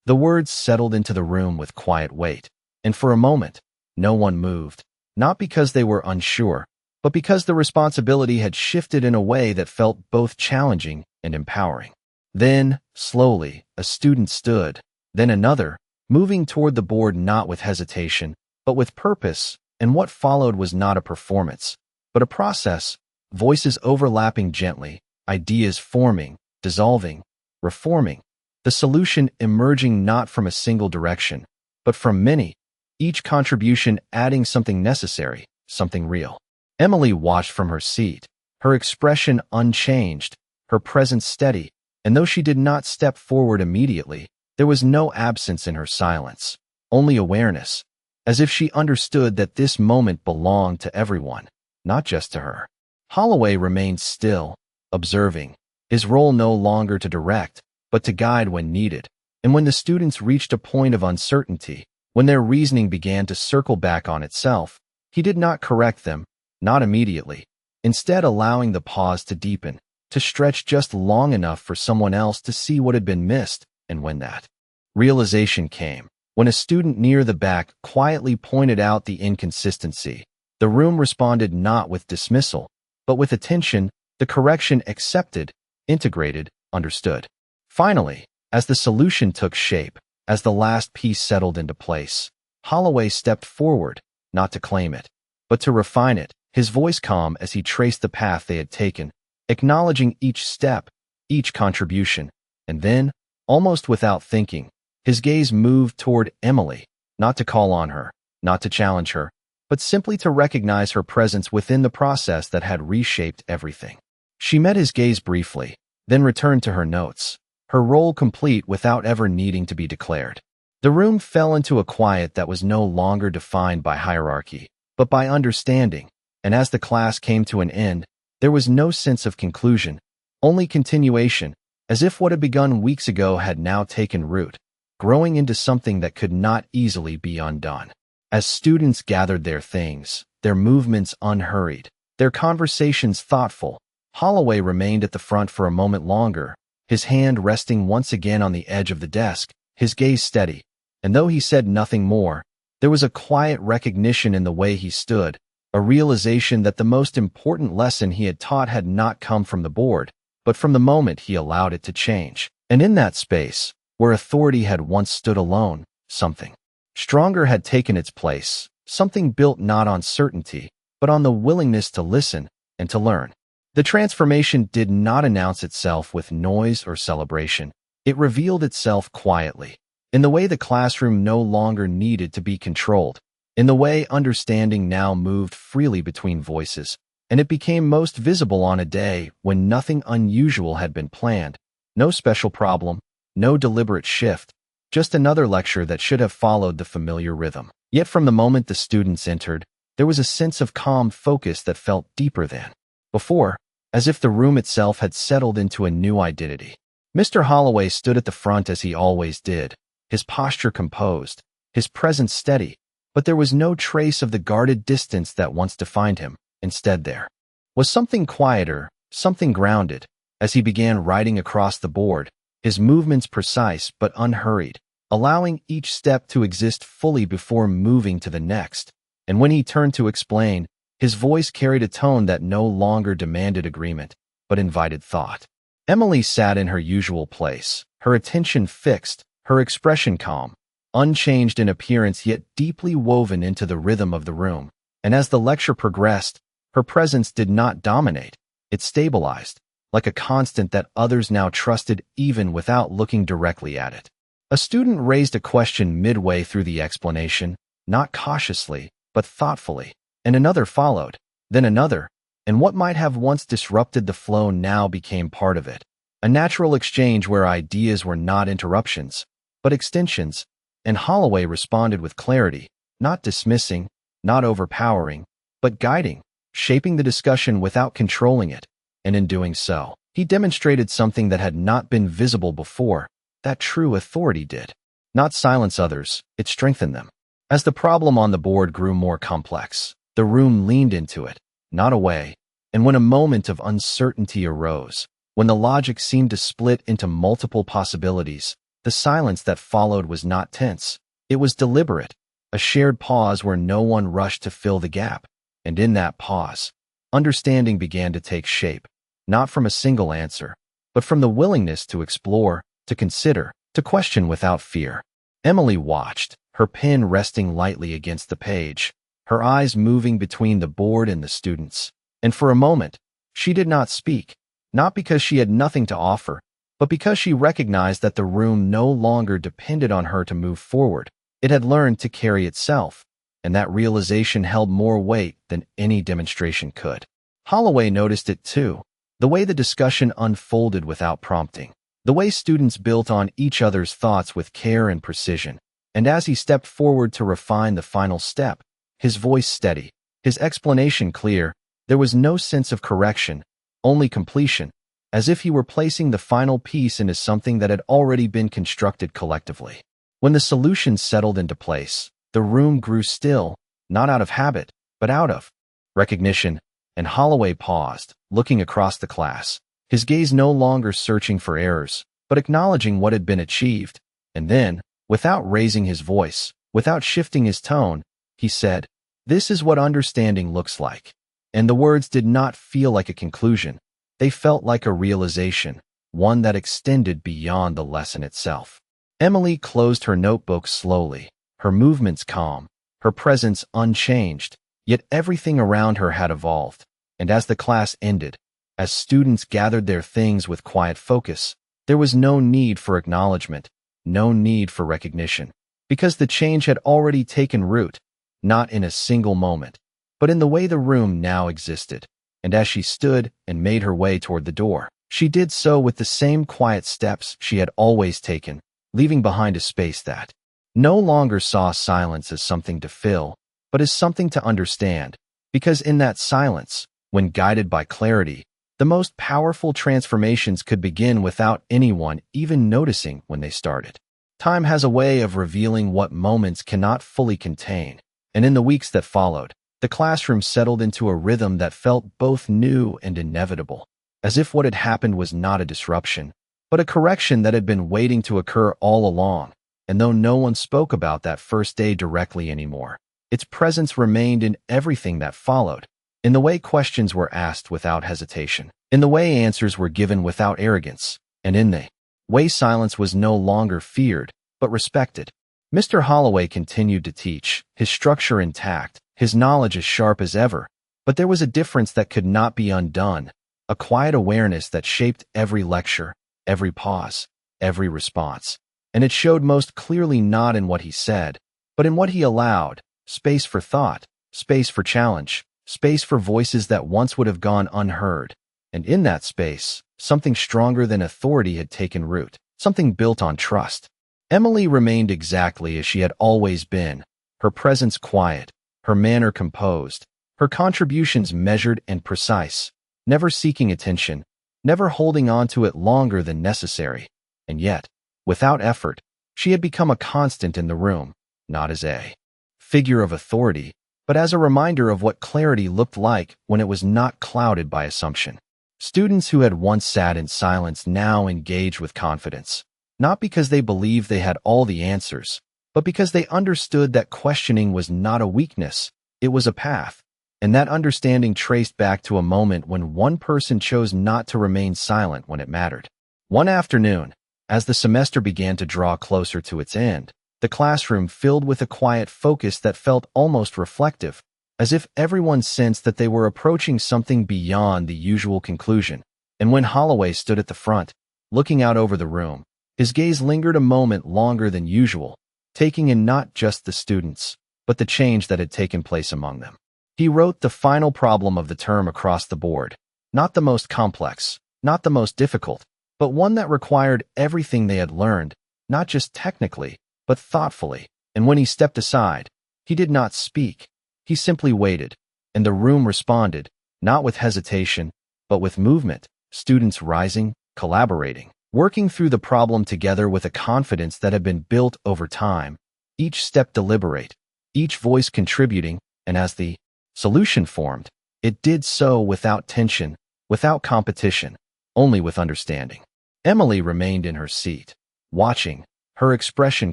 The words settled into the room with quiet weight, and for a moment, no one moved, not because they were unsure, but because the responsibility had shifted in a way that felt both challenging and empowering. Then, slowly, a student stood, then another, moving toward the board not with hesitation, but with purpose, and what followed was not a performance, but a process, voices overlapping gently, ideas forming, dissolving, reforming, the solution emerging not from a single direction, but from many, each contribution adding something necessary, something real. Emily watched from her seat, her expression unchanged, her presence steady, and though she did not step forward immediately, there was no absence in her silence, only awareness, as if she understood that this moment belonged to everyone, not just to her. Holloway remained still, observing, his role no longer to direct, but to guide when needed. And when the students reached a point of uncertainty, when their reasoning began to circle back on itself, he did not correct them, not immediately, instead allowing the pause to deepen, to stretch just long enough for someone else to see what had been missed. And when that realization came, when a student near the back quietly pointed out the inconsistency, the room responded not with dismissal, but with attention, the correction accepted, integrated, understood. Finally, as the solution took shape, as the last piece settled into place, Holloway stepped forward, not to claim it, but to refine it, his voice calm as he traced the path they had taken, acknowledging each step, each contribution, and then, almost without thinking, his gaze moved toward Emily, not to call on her, not to challenge her, but simply to recognize her presence within the process that had reshaped everything. She met his gaze briefly, then returned to her notes, her role complete without ever needing to be declared. The room fell into a quiet that was no longer defined by hierarchy, but by understanding, and as the class came to an end, there was no sense of conclusion, only continuation, as if what had begun weeks ago had now taken root, growing into something that could not easily be undone. As students gathered their things, their movements unhurried, their conversations thoughtful, Holloway remained at the front for a moment longer, his hand resting once again on the edge of the desk, his gaze steady, and though he said nothing more, there was a quiet recognition in the way he stood, a realization that the most important lesson he had taught had not come from the board, but from the moment he allowed it to change. And in that space, where authority had once stood alone, something stronger had taken its place, something built not on certainty, but on the willingness to listen and to learn. The transformation did not announce itself with noise or celebration. It revealed itself quietly, in the way the classroom no longer needed to be controlled, in the way understanding now moved freely between voices, and it became most visible on a day when nothing unusual had been planned, no special problem, no deliberate shift, just another lecture that should have followed the familiar rhythm. Yet from the moment the students entered, there was a sense of calm focus that felt deeper than before, as if the room itself had settled into a new identity. Mr. Holloway stood at the front as he always did, his posture composed, his presence steady, but there was no trace of the guarded distance that once defined him. Instead there was something quieter, something grounded, as he began writing across the board, his movements precise but unhurried, allowing each step to exist fully before moving to the next. And when he turned to explain, his voice carried a tone that no longer demanded agreement, but invited thought. Emily sat in her usual place, her attention fixed, her expression calm, unchanged in appearance yet deeply woven into the rhythm of the room. And as the lecture progressed, her presence did not dominate, it stabilized, like a constant that others now trusted even without looking directly at it. A student raised a question midway through the explanation, not cautiously, but thoughtfully, and another followed, then another, and what might have once disrupted the flow now became part of it. A natural exchange where ideas were not interruptions, but extensions, and Holloway responded with clarity, not dismissing, not overpowering, but guiding, shaping the discussion without controlling it, and in doing so, he demonstrated something that had not been visible before, that true authority did not silence others, it strengthened them. As the problem on the board grew more complex, the room leaned into it, not away, And when a moment of uncertainty arose, when the logic seemed to split into multiple possibilities, the silence that followed was not tense. It was deliberate, a shared pause where no one rushed to fill the gap. And in that pause, understanding began to take shape, not from a single answer, but from the willingness to explore, to consider, to question without fear. Emily watched, her pen resting lightly against the page, her eyes moving between the board and the students. And for a moment, she did not speak, not because she had nothing to offer, but because she recognized that the room no longer depended on her to move forward. It had learned to carry itself, and that realization held more weight than any demonstration could. Holloway noticed it too, the way the discussion unfolded without prompting, the way students built on each other's thoughts with care and precision. And as he stepped forward to refine the final step, his voice steady, his explanation clear, there was no sense of correction, only completion, as if he were placing the final piece into something that had already been constructed collectively. When the solution settled into place, the room grew still, not out of habit, but out of recognition, and Holloway paused, looking across the class, his gaze no longer searching for errors, but acknowledging what had been achieved. And then, without raising his voice, without shifting his tone, he said, "This is what understanding looks like." And the words did not feel like a conclusion. They felt like a realization, one that extended beyond the lesson itself. Emily closed her notebook slowly, her movements calm, her presence unchanged, yet everything around her had evolved. And as the class ended, as students gathered their things with quiet focus, there was no need for acknowledgement, no need for recognition, because the change had already taken root, not in a single moment, but in the way the room now existed. And as she stood and made her way toward the door, she did so with the same quiet steps she had always taken, leaving behind a space that no longer saw silence as something to fill, but as something to understand, because in that silence, when guided by clarity, the most powerful transformations could begin without anyone even noticing when they started. Time has a way of revealing what moments cannot fully contain, and in the weeks that followed, the classroom settled into a rhythm that felt both new and inevitable, as if what had happened was not a disruption, but a correction that had been waiting to occur all along. And though no one spoke about that first day directly anymore, its presence remained in everything that followed, in the way questions were asked without hesitation, in the way answers were given without arrogance, and in the way silence was no longer feared, but respected. Mr. Holloway continued to teach, his structure intact, his knowledge as sharp as ever, but there was a difference that could not be undone, a quiet awareness that shaped every lecture, every pause, every response. And it showed most clearly not in what he said, but in what he allowed: space for thought, space for challenge, space for voices that once would have gone unheard. And in that space, something stronger than authority had taken root, something built on trust. Emily remained exactly as she had always been, her presence quiet, her manner composed, her contributions measured and precise, never seeking attention, never holding on to it longer than necessary. And yet, without effort, she had become a constant in the room, not as a figure of authority, but as a reminder of what clarity looked like when it was not clouded by assumption. Students who had once sat in silence now engaged with confidence, not because they believed they had all the answers, but because they understood that questioning was not a weakness, it was a path. And that understanding traced back to a moment when one person chose not to remain silent when it mattered. One afternoon, as the semester began to draw closer to its end, the classroom filled with a quiet focus that felt almost reflective, as if everyone sensed that they were approaching something beyond the usual conclusion. And when Holloway stood at the front, looking out over the room, his gaze lingered a moment longer than usual, taking in not just the students, but the change that had taken place among them. He wrote the final problem of the term across the board, not the most complex, not the most difficult, but one that required everything they had learned, not just technically, but thoughtfully. And when he stepped aside, he did not speak. He simply waited, and the room responded, not with hesitation, but with movement, students rising, collaborating, working through the problem together with a confidence that had been built over time, each step deliberate, each voice contributing, and as the solution formed, It did so without tension, without competition, only with understanding. Emily remained in her seat, watching, her expression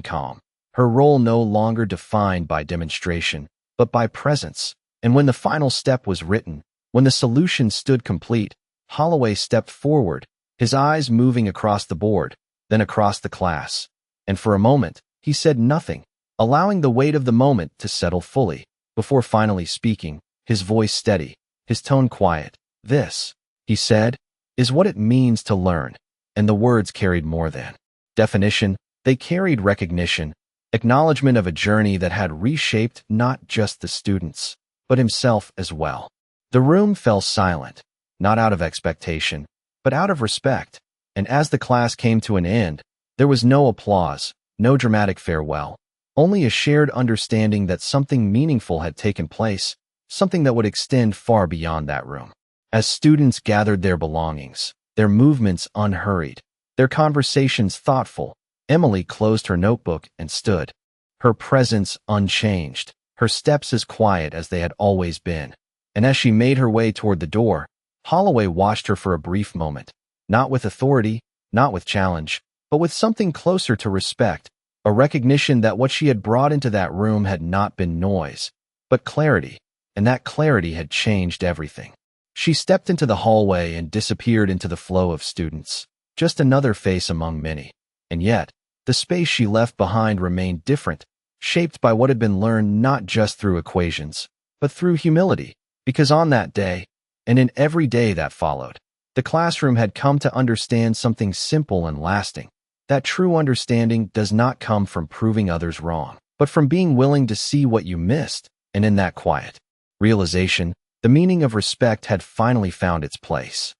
calm, her role no longer defined by demonstration, but by presence. And when the final step was written, when the solution stood complete, Holloway stepped forward, his eyes moving across the board, then across the class. And for a moment, he said nothing, allowing the weight of the moment to settle fully, before finally speaking, his voice steady, his tone quiet. "This," he said, "is what it means to learn." And the words carried more than definition, they carried recognition, acknowledgement of a journey that had reshaped not just the students, but himself as well. The room fell silent, not out of expectation, but out of respect, and as the class came to an end, there was no applause, no dramatic farewell, only a shared understanding that something meaningful had taken place, something that would extend far beyond that room. As students gathered their belongings, their movements unhurried, their conversations thoughtful, Emily closed her notebook and stood, her presence unchanged, her steps as quiet as they had always been. And as she made her way toward the door, Holloway watched her for a brief moment, not with authority, not with challenge, but with something closer to respect, a recognition that what she had brought into that room had not been noise, but clarity, and that clarity had changed everything. She stepped into the hallway and disappeared into the flow of students, just another face among many. And yet, the space she left behind remained different, shaped by what had been learned not just through equations, but through humility, because on that day, and in every day that followed, the classroom had come to understand something simple and lasting. That true understanding does not come from proving others wrong, but from being willing to see what you missed, and in that quiet realization, the meaning of respect had finally found its place.